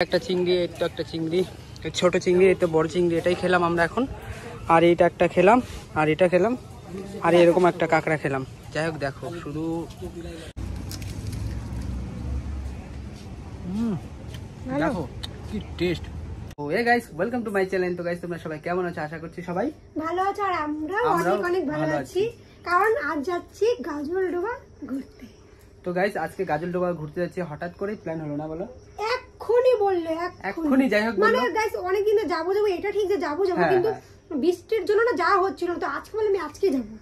একটা চিংড়ি, এই তো একটা চিংড়ি, ছোট চিংড়ি, এই তো বড় চিংড়ি, এটাই খেলাম আমরা এখন। আর এইটা একটা খেলাম, আর এটা খেলাম, আর এরকম একটা কাঁকড়া খেলাম। যাই হোক দেখো শুধু দেখো কি টেস্ট। ও এ guys, welcome to my channel. তো গাইস তোমরা সবাই কেমন আছো? আশা করছি সবাই ভালো আছো, আর আমরাও অনেক ভালো আছি, কারণ আজ যাচ্ছি গাজলডোবা ঘুরতে। তো গাইস আজকে গাজলডোবা ঘুরতে যাচ্ছি, হঠাৎ করে প্ল্যান হলো না বলো? এক্ষুনি বললে, এক্ষুনি। যাই হোক মানে গাইস অনেকদিন যাবো এটা ঠিক যে যাবো কিন্তু বৃষ্টির জন্য না যাওয়া হচ্ছিল, তো আজকে বলে আমি আজকে যাবো।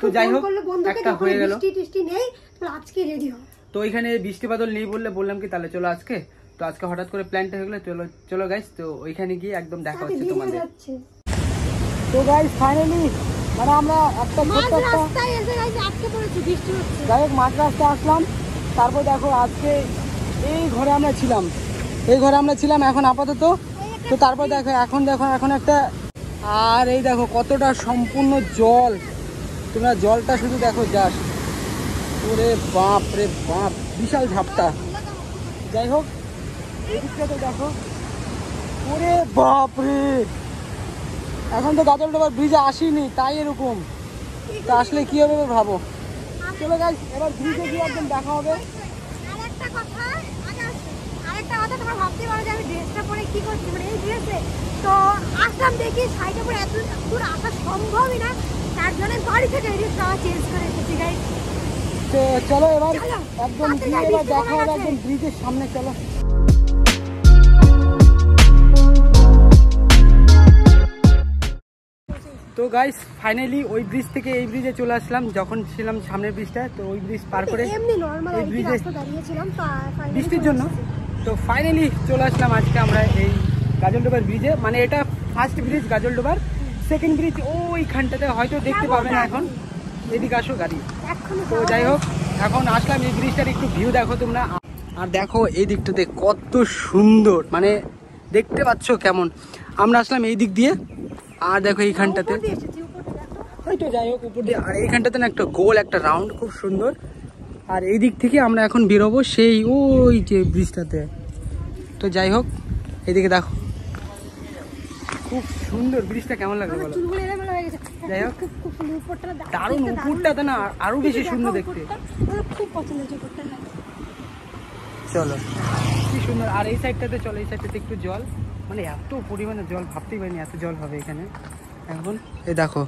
তো যাই হোক একটা হয়ে গেল, বৃষ্টি নেই, তো আজকে রেডি হও। তো এখানে বৃষ্টি বাদল নেই বললাম কি তাহলে চলো আজকে। তো আজকে হঠাৎ করে প্ল্যানটা হয়ে গেলো, চলো চলো গাইস। তো ওইখানে গিয়ে একদম দেখা হচ্ছে তোমাদের। তো গাইস ফাইনালি মানে আমরা একটা ছোট্ট একটা রাস্তায় এসে গাইস আটকে পড়েছি, বৃষ্টি হচ্ছে। যাই হোক মাঝ রাস্তায় আসলাম। তারপর দেখো আজকে এই ঘরে আমরা ছিলাম এখন আপাতত। তো তারপর দেখো এখন একটা, আর এই দেখো কতটা সম্পূর্ণ জল, তোমরা জলটা শুধু দেখো জাস্ট, ওরে বাপ রে বাপ, বিশাল ঝাপটা। যাই হোক এদিকটা তো দেখো, ওরে বাপ রে, এখন তো গাজলডোবার ব্রিজে আসিনি তাই এরকম, তো আসলে কি হবে ভাবো। চলো গাইস এবার ব্রিজে গিয়ে একদম দেখা হবে। আরেকটা কথা তোমরা ভাবতে পারো যে আমি ড্রেসটা পরে কি করছি, মানে এই ড্রেসে তো আসলাম, দেখি শাড়িটা পরে এত দূর আসা সম্ভবই না, তার জন্য বাড়ি থেকে ড্রেসটা চেঞ্জ করে এসেছি গাইস। তো চলো এবার একদম গিয়ে এবার দেখা হবে একদম ব্রিজের সামনে। চলো তো গাইস ফাইনালি ওই ব্রিজ থেকে এই ব্রিজে চলে আসলাম, যখন ছিলাম সামনের ব্রিজটা, তো ওই ব্রিজ পার করে এমনি নরমাল এই ব্রিজে দাঁড়িয়েছিলাম বৃষ্টির জন্য। তো ফাইনালি চলে আসলাম আজকে আমরা এই গাজলডোবার ব্রিজে, মানে এটা ফার্স্ট ব্রিজ গাজলডোবার, সেকেন্ড ব্রিজ ওইখানটাতে হয়তো দেখতে পাবে না এখন, এদিকে আসো গাড়ি। তো যাই হোক এখন আসলাম এই ব্রিজটার একটু ভিউ দেখো তোমরা, আর দেখো এই দিকটাতে কত সুন্দর, মানে দেখতে পাচ্ছ কেমন। আমরা আসলাম এই দিক দিয়ে, আর দেখো এইখানটাতে হয়তো, যাই হোক উপর দিয়ে, আর এইখানটাতে না একটা গোল একটা রাউন্ড খুব সুন্দর। আর এই দিক থেকে আমরা এখন বেরোবো সেই ওই যে ব্রিজটাতে। তো যাই হোক এইদিকে দেখো খুব সুন্দর ব্রিজটা, কেমন লাগবে বলো? যাই হোক দারুণ, উপরটাতে না আরো বেশি সুন্দর দেখতে, খুব পছন্দ হয়েছে। চলো কি সুন্দর। আর এই সাইডটাতে চলো, এই সাইডটাতে একটু জল, মানে এত পরিমাণে জল ভাবতেই পারিনি এত জল হবে এখানে এখন। এই দেখো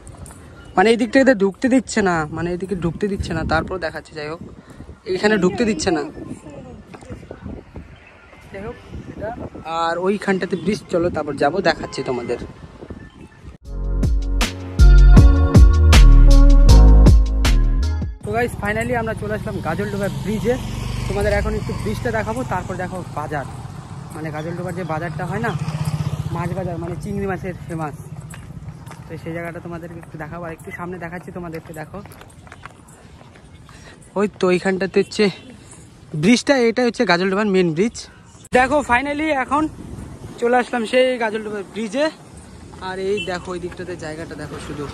মানে এই দিকটাতে ঢুকতে দিচ্ছে না, মানে এদিকে ঢুকতে দিচ্ছে না, তারপর দেখাচ্ছে। যাই হোক এইখানে ঢুকতে দিচ্ছে না, যাই হোক এটা। আর ওইখানটাতে ব্রিজ, চলো তারপর যাবো, দেখাচ্ছি তোমাদের। তো গাইস ফাইনালি আমরা চলে আসলাম গাজলডোবা ব্রিজে, তোমাদের এখন একটু ব্রিজটা দেখাবো, তারপর দেখো বাজার, মানে গাজলডোবার যে বাজারটা হয় না, মাছ বাজার, মানে চিংড়ি মাছের ফেমাস, তো সেই জায়গাটা তোমাদেরকে একটু দেখাবো। আর একটু সামনে দেখাচ্ছি তোমাদেরকে, দেখো ওই তো ওইখানটাতে হচ্ছে ব্রিজটা, এটা হচ্ছে গাজলডোবার মেন ব্রিজ। দেখো ফাইনালি এখন চলে আসলাম সেই গাজলডোবার ব্রিজে, আর এই দেখো ওই দিকটাতে জায়গাটা দেখো শুধু,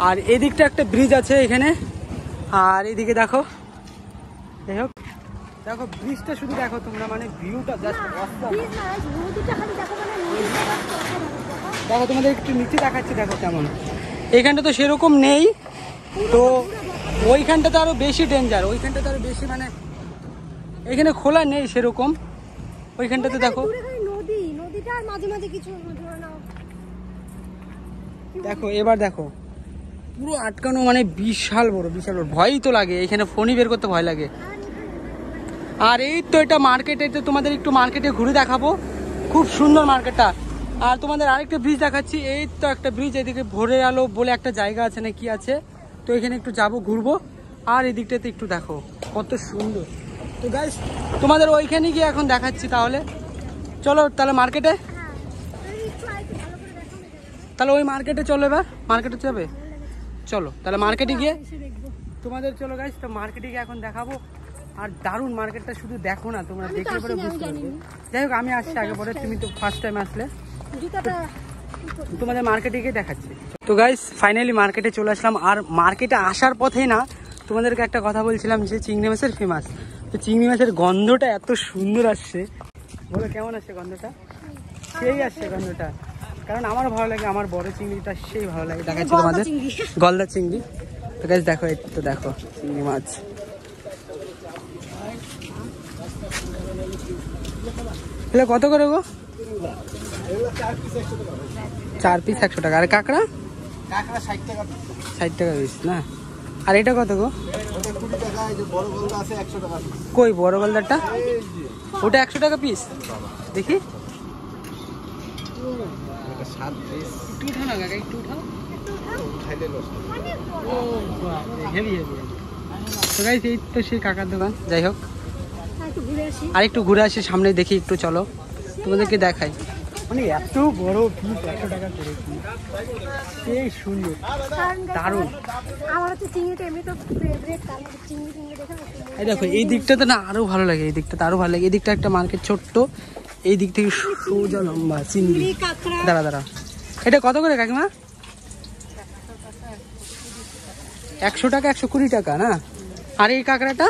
আর এই দিকটা একটা ব্রিজ আছে এখানে, আর এইদিকে দেখো। যাই হোক দেখো ব্রিজটা শুধু দেখো তোমরা, মানে ভিউটা জাস্ট অসাম। দেখো তোমাদের একটু নিচে দেখাচ্ছি, দেখো কেমন। এইখানটা তো সেরকম নেই, তো ওইখানটাতে আরো বেশি ডেঞ্জার, ওইখানটাতে আরো বেশি, মানে এখানে খোলা নেই সেরকম, ওইখানটাতে দেখো। দেখো এবার দেখো পুরো আটকানো, মানে বিশাল বড় ভয়ই তো লাগে, এখানে ফোনই বের করতে ভয় লাগে। আর এই তো এটা মার্কেট, এটা তোমাদের একটু মার্কেটে ঘুরে দেখাবো, খুব সুন্দর মার্কেটটা। আর তোমাদের আরেকটা ব্রিজ দেখাচ্ছি, এই তো একটা ব্রিজ, এদিকে ভোরের আলো বলে একটা জায়গা আছে না কি আছে, তো এখানে একটু যাবো ঘুরবো। আর এই দিকটাতে একটু দেখো কত সুন্দর। তো গাইস তোমাদের ওইখানে গিয়ে এখন দেখাচ্ছি, তাহলে চলো তাহলে মার্কেটে, তাহলে ওই মার্কেটে চলো, এবার মার্কেটে যাবে, চলো তাহলে মার্কেটে গিয়ে তোমাদের, চলো গাইস তো মার্কেটে গিয়ে এখন দেখাবো। আর দারুণ মার্কেটটা, শুধু দেখো না তোমরা, দেখলে পরে বুঝতে পারবে। যাই হোক আমি আসছি আগে পরে, তুমি তো ফার্স্ট টাইম আসলে, তোমাদের মার্কেটে গিয়ে দেখাচ্ছি। তো গাইস ফাইনালি মার্কেটে চলে আসলাম, আর মার্কেটে আসার পথেই না তোমাদেরকে একটা কথা বলছিলাম যে চিংড়ি মাছের ফেমাস, তো চিংড়ি মাছের গন্ধটা এত সুন্দর আসছে, বলো কেমন আসছে গন্ধটা? সেই আসছে গন্ধটা, কারণ আমার ভালো লাগে, আমার বড় চিংড়িটা সেই ভালো লাগে। দেখাচ্ছি তোমাদের গলদা চিংড়ি। তো গাইস দেখো, এই তো দেখো চিংড়ি মাছ। এগুলো কত করে গো? 4 পিস 100 টাকা। আর কাঁকড়া? 60 টাকা পিস না? আর এটা কত গো? কই বড় গলদাটা? ওটা 100 টাকা পিস। দেখি একটু উঠাও না কাকা, একটু উঠাও। তো গাইস এই তো সেই কাকার দোকান। যাই হোক আর একটু ঘুরে আসি সামনে, দেখি একটু, চলো তোমাদেরকে দেখাই। মানে এত বড় পিস 100 টাকা করে, সেই সুন্দর, দারুণ। আমার তো চিংড়িটা এমনি তো ফেভারিট, তাহলে চিংড়ি দেখে না। এই দেখো এই দিকটাতে না আরো ভালো লাগে, এই দিকটাতে আরো ভালো লাগে। এই দিকটা একটা মার্কেট ছোট্ট, এই দিক থেকে সোজা লম্বা চিংড়ি। দাঁড়া দাঁড়া, এটা কত করে কাকিমা? 100 টাকা, 120 টাকা না? আর এই কাঁকড়াটা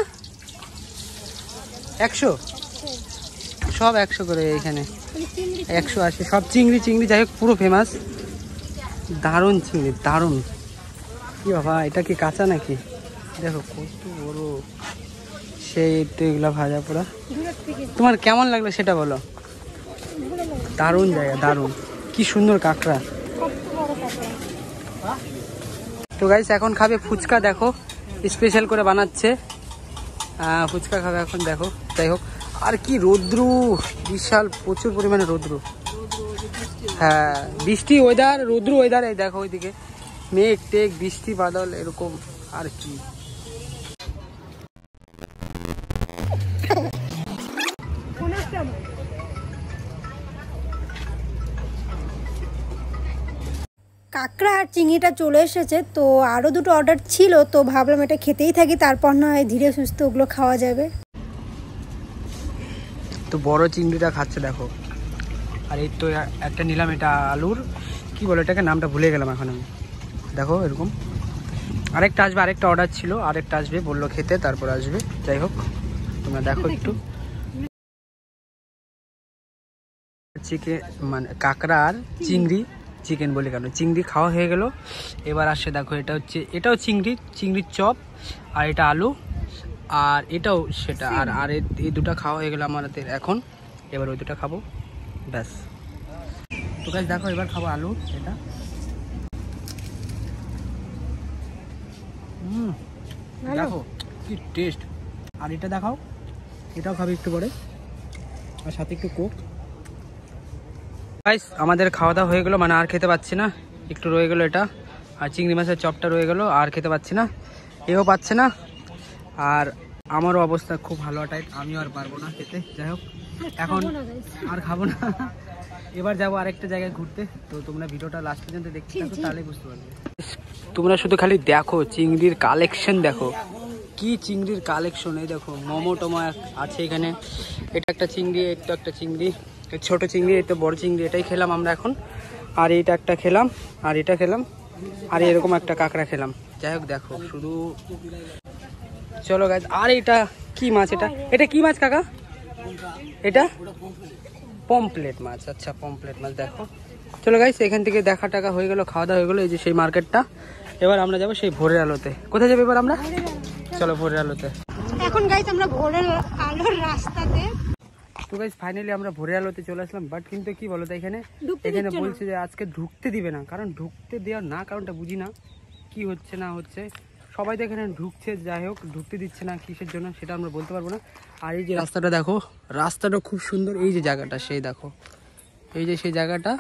100, সব 100 করে এখানে, 180 সব চিংড়ি। চিংড়ি যাই হোক পুরো ফেমাস, দারুণ চিংড়ি, দারুণ। কি বাবা, এটা কি কাঁচা নাকি? দেখো কত বড়, সেই তো এগুলা ভাজা পোড়া। তোমার কেমন লাগলো সেটা বলো। দারুণ জায়গা, দারুণ, কি সুন্দর কাঁকড়া। তো গাইস এখন খাবে ফুচকা, দেখো স্পেশাল করে বানাচ্ছে, ফুচকা খাবে এখন, দেখো। যাই হোক, আর কি রৌদ্র, বিশাল প্রচুর পরিমাণে রৌদ্র। হ্যাঁ বৃষ্টি ওয়েদার, রৌদ্র ওয়েদার। এই দেখো ওইদিকে মেঘ টেঘ, বৃষ্টি বাদল এরকম আর কি। কাঁকড়া আর চিংড়িটা চলে এসেছে, তো আরও দুটো অর্ডার ছিল, তো ভাবলাম এটা খেতেই থাকি, তারপর না হয় ধীরে সুস্থ ওগুলো খাওয়া যাবে। তো বড় চিংড়িটা খাচ্ছে দেখো। আর এই তো একটা নিলাম, এটা আলুর কি বলে এটাকে, নামটা ভুলে গেলাম এখন আমি। দেখো এরকম আরেকটা আসবে, আরেকটা অর্ডার ছিল, আরেকটা আসবে বললো খেতে, তারপর আসবে। যাই হোক তোমরা দেখো একটু। চিকেন মানে কাঁকড়া আর চিংড়ি, চিকেন বলে কেন, চিংড়ি খাওয়া হয়ে গেল। এবার আসছে দেখো, এটা হচ্ছে, এটাও চিংড়ি, চিংড়ির চপ, আর এটা আলু, আর এটাও সেটা। আর আর এই দুটো খাওয়া হয়ে গেল আমাদের এখন। এবার ওই দুটো খাবো, ব্যাস। তো গাইস দেখো এবার খাবো আলু, এটা দেখো কি টেস্ট। আর এটা দেখাও, এটাও খাবে একটু পরে, আর সাথে একটু কোক। গাইস আমাদের খাওয়া দাওয়া হয়ে গেলো, মানে আর খেতে পাচ্ছি না, একটু রয়ে গেলো এটা, আর চিংড়ি মাছের চপটা রয়ে গেলো, আর খেতে পাচ্ছি না, এও পাচ্ছে না। আর আমারও অবস্থা খুব ভালো টাইট, আমিও আর পারবো না খেতে। যাই হোক এখন আর খাবো না, এবার যাবো আরেকটা জায়গায় ঘুরতে। তো তোমরা ভিডিওটা লাস্ট পর্যন্ত দেখতে থাকো, তাহলেই বুঝতে পারবে। তোমরা শুধু খালি দেখো চিংড়ির কালেকশন, দেখো কি চিংড়ির কালেকশন। এই দেখো মোমো টোমো আছে এখানে, এটা একটা চিংড়ি, এটা একটা চিংড়ি, ছোট চিংড়ি, এই তো বড় চিংড়ি, এটাই খেলাম আমরা এখন। আর এইটা একটা খেলাম, আর এটা খেলাম, আর এরকম একটা কাঁকড়া খেলাম। যাই হোক দেখো শুধু, চলো গাইস। আর এটা কি মাছ, এটা এটা কি মাছ কাকা? এটা পমপ্লেট মাছ, আচ্ছা পমপ্লেট মাছ। দেখো চলো গাইস, এখান থেকে দেখা টাকা হয়ে গেল, খাওয়া দাওয়া হয়ে গেলো। এই যে সেই মার্কেটটা, এবার আমরা যাবো সেই ভোরের আলোতে। কোথায় যাবো এবার আমরা? চলো ভোরের আলোতে। এখন গাইস আমরা ভোরের আলোর রাস্তাতে। তো গাইস ফাইনালি আমরা ভোরের আলোতে চলে আসলাম, বাট কিন্তু কি বলো তো, এখানে বলছে যে আজকে ঢুকতে দিবে না। কারণ ঢুকতে দেওয়ার না কারণটা বুঝি না, কি হচ্ছে না হচ্ছে। সবাই তো এখানে ঢুকছে, যাই হোক ঢুকতে দিচ্ছে না কিসের জন্য সেটা আমরা বলতে পারবো না। আর এই যে রাস্তাটা দেখো, রাস্তাটা খুব সুন্দর। এই যে জায়গাটা, সেই দেখো এই যে সেই জায়গাটা,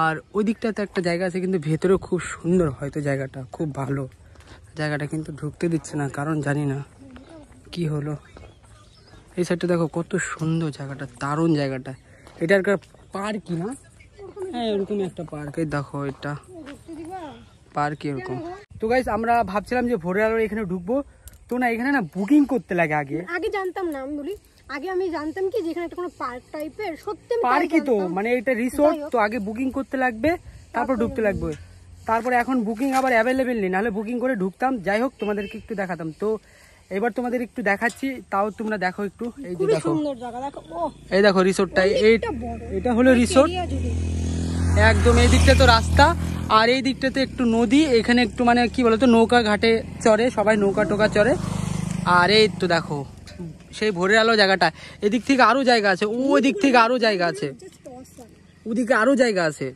আর ওই দিকটাতে একটা জায়গা আছে, কিন্তু ভেতরেও খুব সুন্দর, হয়তো জায়গাটা খুব ভালো। জায়গাটা কিন্তু ঢুকতে দিচ্ছে না, কারণ জানি না কি হলো। এই সাইডটা দেখো কত সুন্দর জায়গাটা, দারুণ জায়গাটা। এটা একটা পার্কই না? হ্যাঁ এরকম একটা পার্ক। এই দেখো এটা পার্ক এরকম। তো গাইস আমরা ভাবছিলাম যে ভোরের আলোর এখানে ঢুকবো, তো না এখানে না বুকিং করতে লাগে। আগে জানতাম না, আমি বলি আগে আমি জানতাম কি যেখানে একটা কোনো পার্ক টাইপের, সত্যি পার্কই তো, মানে এটা রিসোর্ট তো, আগে বুকিং করতে লাগবে, তারপর ঢুকতে লাগবে। তারপরে এখন বুকিং আবার অ্যাভেলেবেল নেই, নাহলে বুকিং করে ঢুকতাম। যাই হোক তোমাদেরকে একটু দেখাতাম। তো এবার তোমাদের একটু দেখাচ্ছি, তাও তোমরা দেখো একটু। এই যে খুবই দেখো সুন্দর জায়গা, দেখো এই দেখো রিসোর্টটা, বড়। এটা হলো রিসোর্ট একদম। এই দিকটা তো রাস্তা, আর এই দিকটাতে একটু নদী, এখানে একটু মানে কি বলতো নৌকা ঘাটে চড়ে সবাই, নৌকা টোকা চড়ে। আর এই তো দেখো সেই ভোরের আলো জায়গাটা, এদিক থেকে আরো জায়গা আছে, ওই দিক থেকে আরো জায়গা আছে, ওদিকে আরো জায়গা আছে।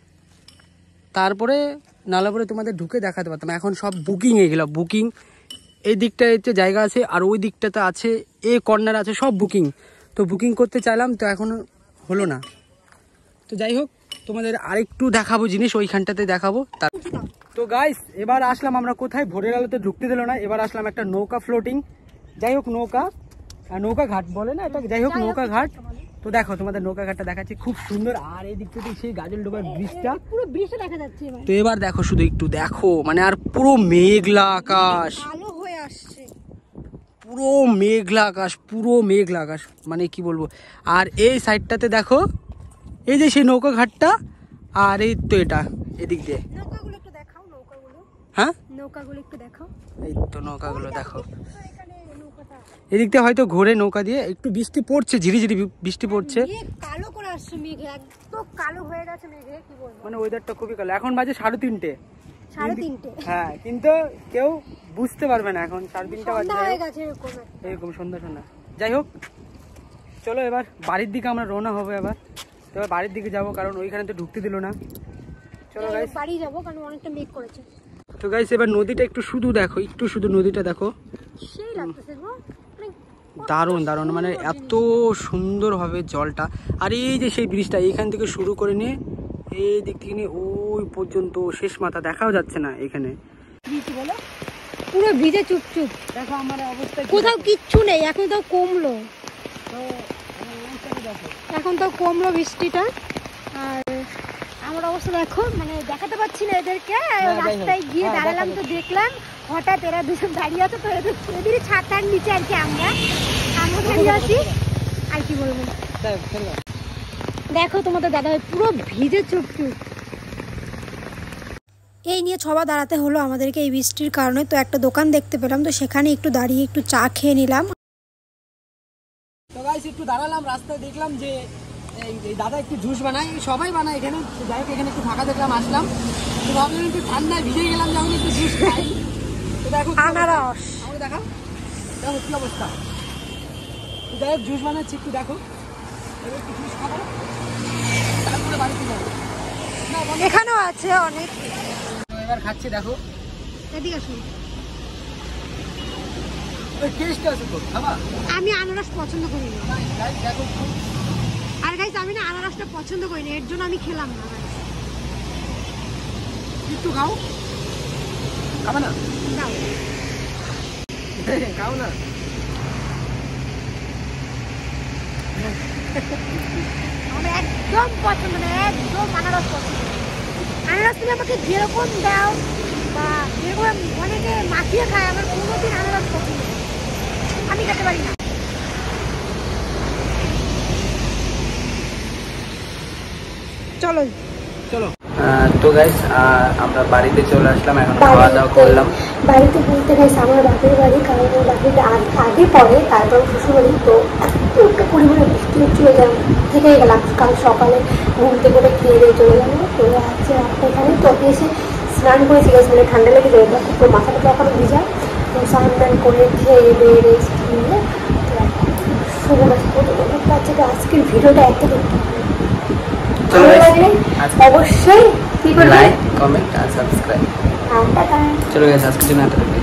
তারপরে নালা পরে তোমাদের ঢুকে দেখাতে পারতাম, এখন সব বুকিং, এগুলো বুকিং। এই দিকটায় হচ্ছে জায়গা আছে, আর ওই দিকটাতে আছে, এই কর্নার আছে, সব বুকিং। তো বুকিং করতে চাইলাম তো এখন হলো না। তো যাই হোক তোমাদের আরেকটু দেখাবো জিনিস, ওইখানটাতে দেখাবো। তো গাইস এবার আসলাম আমরা কোথায়, ভোরের আলোতে ঢুকতে দিল না, এবার আসলাম একটা নৌকা ফ্লোটিং, যাই হোক নৌকা ঘাট বলে না এটা, যাই হোক নৌকা ঘাট। তো দেখো তোমাদের নৌকা ঘাটটা দেখাচ্ছি, খুব সুন্দর। আর এই দিক থেকে সেই গাজলডোবার ব্রিজটা, পুরো ব্রিজটা দেখা যাচ্ছে। তো এবার দেখো শুধু একটু দেখো, মানে আর পুরো মেঘলা আকাশ, আলো হয়ে আসছে, পুরো মেঘলা আকাশ, পুরো মেঘলা আকাশ, মানে কি বলবো। আর এই সাইডটাতে দেখো এই যে সেই নৌকা ঘাটটা, আর এই তো এটা এদিক দিয়ে। নৌকাগুলো একটু দেখাও, নৌকাগুলো, হ্যাঁ নৌকাগুলো একটু দেখাও। এই তো নৌকাগুলো দেখো, এখানে নৌকাটা এদিক দিয়ে হয়তো ঘোরে নৌকা দিয়ে, একটু বৃষ্টি পড়ছে, ঝিরিঝিরি বৃষ্টি পড়ছে, মেঘ কালো করে আসছে, মেঘে একদম কালো হয়ে গেছে মেঘে, কি বলবো। মানে ওয়েদারটা খুবই কালো। এখন বাজে 3:30, 3:30, হ্যাঁ, কিন্তু কেউ বুঝতে পারবে না এখন 3:30 বাজে, সন্ধ্যা হয়ে গেছে এরকম সন্ধ্যা। যাই হোক চলো এবার বাড়ির দিকে আমরা রওনা হবো। এবার বাড়ির দিকে যাব, কারণ ওইখানে তো ঢুকতে দিল না। চলো গাইস বাড়ি যাবো, কারণ অনেকটা মেঘ করেছে। তো গাইস এবার নদীটা একটু শুধু দেখো, একটু শুধু নদীটা দেখো, সেই লাগতেছে গো, মানে দারুণ দারুণ, মানে এত সুন্দর হবে জলটা। আর এই যে সেই ব্রিজটা, এইখান থেকে শুরু করে নিয়ে এই দিক থেকে নিয়ে ওই পর্যন্ত শেষ মাথা দেখাও যাচ্ছে না এখানে। বলো পুরো ভিজে চুপচুপ, দেখো আমার অবস্থা, কোথাও কিচ্ছু নেই। এখন তো কমলো, এখন তো কমলো বৃষ্টিটা। আর আমার অবস্থা দেখো, মানে দেখাতে পাচ্ছি না এদেরকে। রাস্তায় গিয়ে দাঁড়ালাম, তো দেখলাম হঠাৎ এরা দুজন দাঁড়িয়ে আছে, তো এদেরই ছাতার নিচে আর কি আমরা দাঁড়িয়ে আছি। আর কি বলবো, দেখো তোমাদের দাদা পুরো ভিজে চুপচুপ। এই নিয়ে ছবা দাঁড়াতে হলো আমাদেরকে এই বৃষ্টির কারণে। তো একটা দোকান দেখতে পেলাম, তো সেখানে একটু দাঁড়িয়ে একটু চা খেয়ে নিলাম। তো গাইস একটু দাঁড়ালাম, রাস্তায় দেখলাম যে এই দাদা একটু জুস বানায়, সবাই বানায় এখানে। যাই হোক এখানে একটু ফাঁকা দেখলাম, আসলাম, তো ভাবলাম একটু ঠান্ডায় ভিজে গেলাম, যখন একটু জুস খাই। তো দেখো আনারস, আমাকে দেখাও, দেখো কি অবস্থা। যাই হোক জুস বানাচ্ছি, একটু দেখো, এবার একটু জুস খাবো, তারপরে বাড়িতে যাবো। এখানেও আছে অনেক। এবার খাচ্ছি, দেখো এদিকে আসুন, টেস্ট আছে তো, খাবা? আমি আনারস পছন্দ করি না। দেখো আর গাইস আমি না আনারসটা পছন্দ করি না, এর জন্য আমি খেলাম না। একটু খাও, খাবে না? দাও, খাও না। আমার একদম পছন্দ না, একদম আনারস পছন্দ। আনারস তুমি আমাকে যেরকম দাও বা যেরকম অনেকে মাখিয়ে খায়, আমার কোনোদিন আনারস পছন্দ না, আমি খেতে পারি না। চলো চলো। তো গাইস আমরা বাড়িতে চলে আসলাম, এখন খাওয়া দাওয়া করলাম। বাড়িতে বলতে গেছে আমার বাপের বাড়ি, কারণ ওর বাপের আগে পরে, তারপর শ্বশুর বাড়ি। তো একটু পরিমাণে বৃষ্টি চলে থেকে গেলাম, কাল সকালে ঘুম থেকে খেয়ে দিয়ে চলে গেলাম। তো আজকে এখানে তো এসে স্নান করেছি, গেছে মানে ঠান্ডা লেগে যাবে, তো মাথাটা তখন ভিজা। তো স্নান টান করে খেয়ে দিয়ে রেস্ট নিয়ে শুরু হচ্ছে। তো আজকের ভিডিওটা এত ভালো লাগলে অবশ্যই কি করবে, লাইক, কমেন্ট আর সাবস্ক্রাইব। টাটা। চলো গাইস আজকের জন্য এতটুকুই।